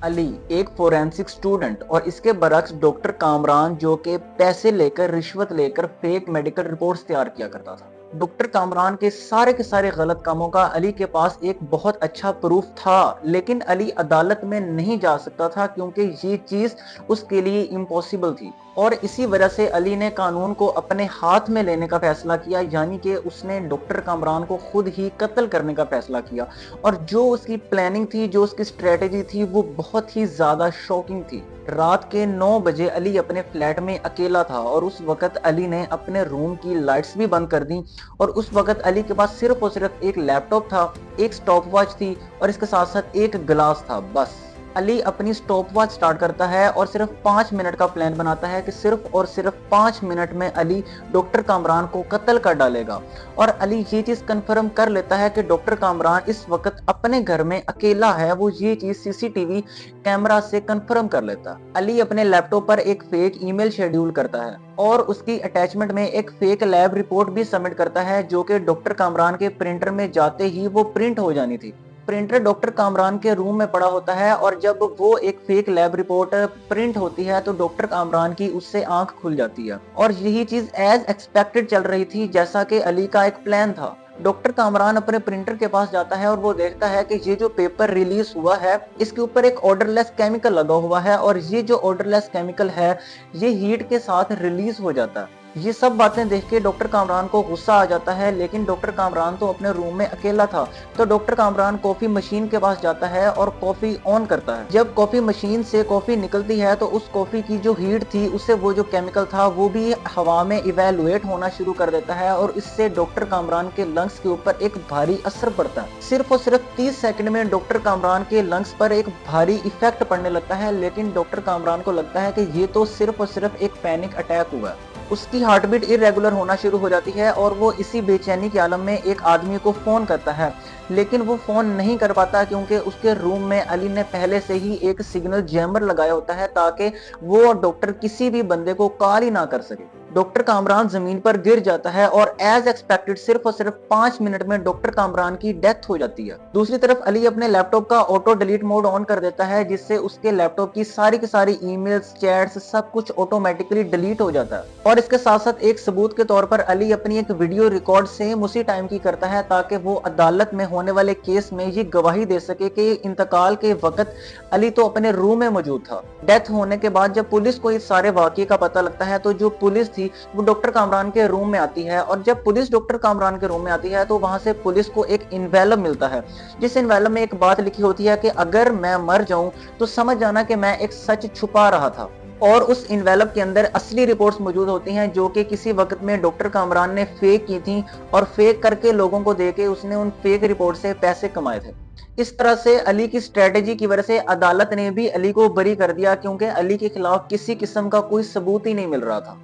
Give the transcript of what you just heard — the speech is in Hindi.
अली एक फोरेंसिक स्टूडेंट और इसके बरक्स डॉक्टर कामरान जो कि पैसे लेकर रिश्वत लेकर फेक मेडिकल रिपोर्ट्स तैयार किया करता था। डॉक्टर कामरान के सारे गलत कामों का अली के पास एक बहुत अच्छा प्रूफ था, लेकिन अली अदालत में नहीं जा सकता था क्योंकि ये चीज उसके लिए इम्पॉसिबल थी। और इसी वजह से अली ने कानून को अपने हाथ में लेने का फैसला किया, यानी कि उसने डॉक्टर कामरान को खुद ही कत्ल करने का फैसला किया। और जो उसकी प्लानिंग थी, जो उसकी स्ट्रेटेजी थी, वो बहुत ही ज्यादा शॉकिंग थी। रात के 9 बजे अली अपने फ्लैट में अकेला था और उस वक्त अली ने अपने रूम की लाइट्स भी बंद कर दी। और उस वक्त अली के पास सिर्फ और सिर्फ एक लैपटॉप था, एक स्टॉप वॉच थी और इसके साथ साथ एक गिलास था, बस। अली अपनी स्टॉप वॉच स्टार्ट करता है और सिर्फ 5 मिनट का प्लान बनाता है कि सिर्फ और सिर्फ 5 मिनट में अली डॉक्टर कामरान को कत्ल कर डालेगा। और अली ये चीज कंफर्म कर लेता है कि डॉक्टर कामरान इस वक्त अपने घर में अकेला है। वो ये चीज सीसीटीवी कैमरा से कंफर्म कर लेता है। अली अपने लैपटॉप पर एक फेक ईमेल शेड्यूल करता है और उसकी अटैचमेंट में एक फेक लैब रिपोर्ट भी सबमिट करता है, जो कि डॉक्टर कामरान के प्रिंटर में जाते ही वो प्रिंट हो जानी थी। प्रिंटर डॉक्टर कामरान के रूम में पड़ा होता है और जब वो एक फेक लैब रिपोर्ट प्रिंट होती है तो डॉक्टर कामरान की उससे आंख खुल जाती है। और यही चीज एज एक्सपेक्टेड चल रही थी, जैसा कि अली का एक प्लान था। डॉक्टर कामरान अपने प्रिंटर के पास जाता है और वो देखता है कि ये जो पेपर रिलीज हुआ है इसके ऊपर एक ऑर्डरलेस केमिकल लगा हुआ है और ये जो ऑर्डरलेस केमिकल है ये हीट के साथ रिलीज हो जाता है। ये सब बातें देख के डॉक्टर कामरान को गुस्सा आ जाता है, लेकिन डॉक्टर कामरान तो अपने रूम में अकेला था। तो डॉक्टर कामरान कॉफी मशीन के पास जाता है और कॉफी ऑन करता है। जब कॉफी मशीन से कॉफी निकलती है तो उस कॉफी की जो हीट थी उससे वो जो केमिकल था वो भी हवा में इवेलुएट होना शुरू कर देता है और इससे डॉक्टर कामरान के लंग्स के ऊपर एक भारी असर पड़ता है। सिर्फ और सिर्फ 30 सेकंड में डॉक्टर कामरान के लंग्स पर एक भारी इफेक्ट पड़ने लगता है, लेकिन डॉक्टर कामरान को लगता है कि ये तो सिर्फ और सिर्फ एक पैनिक अटैक हुआ है। उसकी हार्ट बीट इरेगुलर होना शुरू हो जाती है और वो इसी बेचैनी के आलम में एक आदमी को फोन करता है, लेकिन वो फोन नहीं कर पाता क्योंकि उसके रूम में अली ने पहले से ही एक सिग्नल जैमर लगाया होता है ताकि वो डॉक्टर किसी भी बंदे को कॉल ही ना कर सके। डॉक्टर कामरान जमीन पर गिर जाता है और एज एक्सपेक्टेड सिर्फ और सिर्फ 5 मिनट में डॉक्टर कामरान की डेथ हो जाती है। दूसरी तरफ अली अपने लैपटॉप का ऑटो डिलीट मोड ऑन कर देता है, जिससे उसके लैपटॉप की सारी ईमेल्स, चैट्स सब कुछ ऑटोमेटिकली डिलीट हो जाता है। और इसके साथ साथ एक सबूत के तौर पर अली अपनी एक वीडियो रिकॉर्ड सेम उसी टाइम की करता है ताकि वो अदालत में होने वाले केस में ये गवाही दे सके कि इंतकाल के वक्त अली तो अपने रूम में मौजूद था। डेथ होने के बाद जब पुलिस को इस सारे वाकये का पता लगता है तो जो पुलिस थी वो डॉक्टर कामरान के रूम में आती है। और जब पुलिस डॉक्टर कामरान के रूम में आती है तो वहां से पुलिस को एक इन्वेलप मिलता है, जिस इन्वेलप में एक बात लिखी होती है कि अगर मैं मर जाऊं तो समझ जाना कि मैं एक सच छुपा रहा था। और उस इन्वेलप के अंदर असली रिपोर्ट्स मौजूद होती हैं जो कि किसी वक्त में डॉक्टर कामरान ने फेक की थी और फेक करके लोगों को देके उसने उन फेक रिपोर्ट से पैसे कमाए थे। इस तरह से अली की स्ट्रेटेजी की वजह से अदालत ने भी अली को बरी कर दिया क्योंकि अली के खिलाफ किसी किस्म का कोई सबूत ही नहीं मिल रहा था।